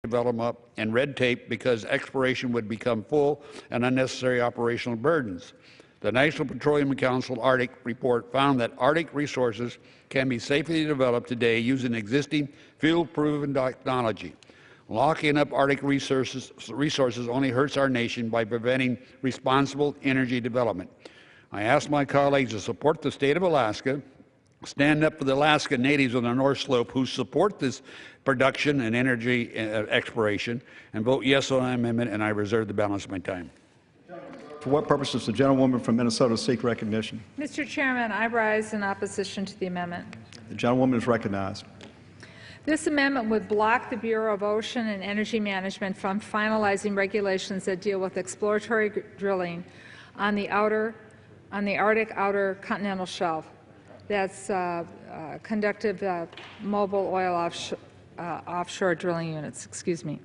development and red tape because exploration would become full and unnecessary operational burdens. The National Petroleum Council Arctic report found that Arctic resources can be safely developed today using existing field-proven technology. Locking up Arctic resources only hurts our nation by preventing responsible energy development. I ask my colleagues to support the state of Alaska, stand up for the Alaska Natives on the North Slope who support this production and energy exploration, and vote yes on the amendment, and I reserve the balance of my time. For what purpose does the gentlewoman from Minnesota seek recognition? Mr. Chairman, I rise in opposition to the amendment. The gentlewoman is recognized. This amendment would block the Bureau of Ocean and Energy Management from finalizing regulations that deal with exploratory drilling on the Arctic outer continental shelf. That's conductive mobile oil offshore drilling units. Excuse me.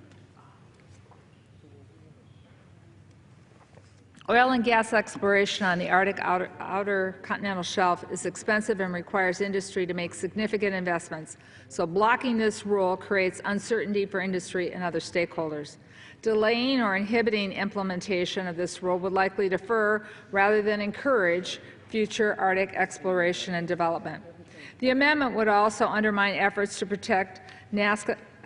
Oil and gas exploration on the Arctic outer continental shelf is expensive and requires industry to make significant investments, so blocking this rule creates uncertainty for industry and other stakeholders. Delaying or inhibiting implementation of this rule would likely defer rather than encourage future Arctic exploration and development. The amendment would also undermine efforts to protect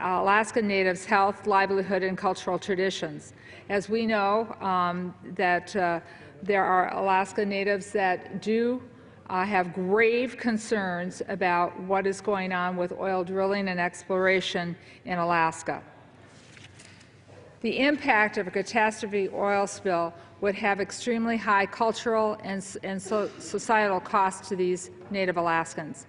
Alaska Natives' health, livelihood, and cultural traditions. As we know, there are Alaska Natives that do have grave concerns about what is going on with oil drilling and exploration in Alaska. The impact of a catastrophe oil spill would have extremely high cultural and societal costs to these Native Alaskans.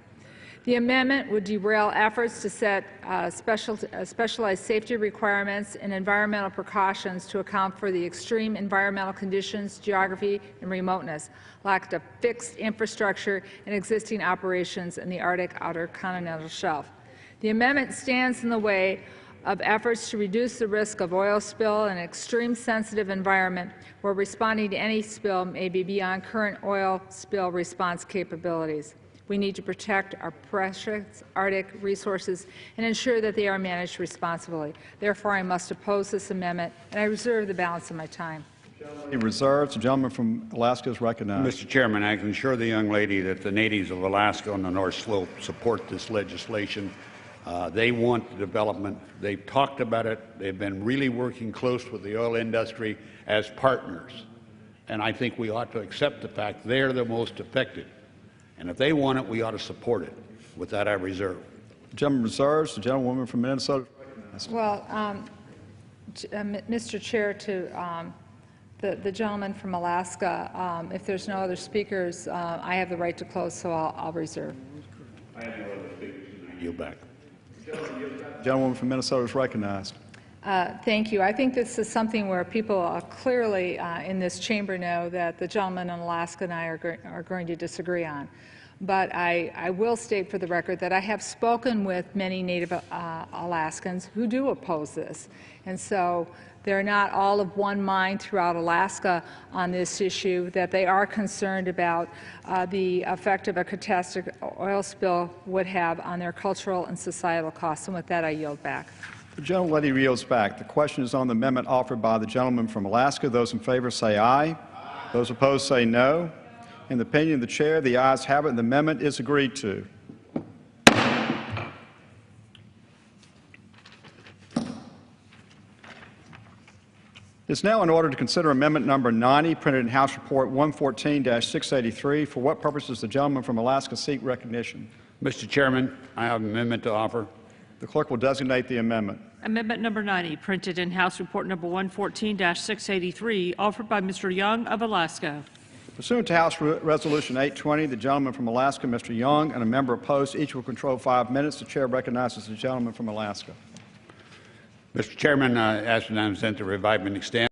The amendment would derail efforts to set specialized safety requirements and environmental precautions to account for the extreme environmental conditions, geography, and remoteness, lack of fixed infrastructure, and existing operations in the Arctic outer continental shelf. The amendment stands in the way of efforts to reduce the risk of oil spill in an extreme sensitive environment where responding to any spill may be beyond current oil spill response capabilities. We need to protect our precious Arctic resources and ensure that they are managed responsibly. Therefore, I must oppose this amendment, and I reserve the balance of my time. He reserves. The gentleman from Alaska is recognized. Mr. Chairman, I can assure the young lady that the natives of Alaska on the North Slope support this legislation. They want the development. They've talked about it. They've been really working close with the oil industry as partners. And I think we ought to accept the fact they're the most affected. And if they want it, we ought to support it. With that, I reserve. The gentleman reserves. The gentlewoman from Minnesota. Well, Mr. Chair, to the gentleman from Alaska, if there's no other speakers, I have the right to close, so I'll reserve. I have no other speakers. I yield back. The gentlewoman from Minnesota is recognized. Thank you. I think this is something where people clearly in this chamber know that the gentleman in Alaska and I are going to disagree on. But I will state for the record that I have spoken with many Native Alaskans who do oppose this. And so they're not all of one mind throughout Alaska on this issue, that they are concerned about the effect of a catastrophic oil spill would have on their cultural and societal costs. And with that, I yield back. The gentlelady yields back. The question is on the amendment offered by the gentleman from Alaska. Those in favor say aye. Those opposed say no. In the opinion of the chair, the ayes have it, and the amendment is agreed to. It is now in order to consider amendment number 90, printed in House Report 114-683. For what purpose does the gentleman from Alaska seek recognition? Mr. Chairman, I have an amendment to offer. The clerk will designate the amendment. Amendment number 90, printed in House Report number 114-683, offered by Mr. Young of Alaska. Pursuant to House Resolution 820, the gentleman from Alaska, Mr. Young, and a member opposed, each will control 5 minutes. The chair recognizes the gentleman from Alaska. Mr. Chairman, I ask unanimous consent to revive and extend.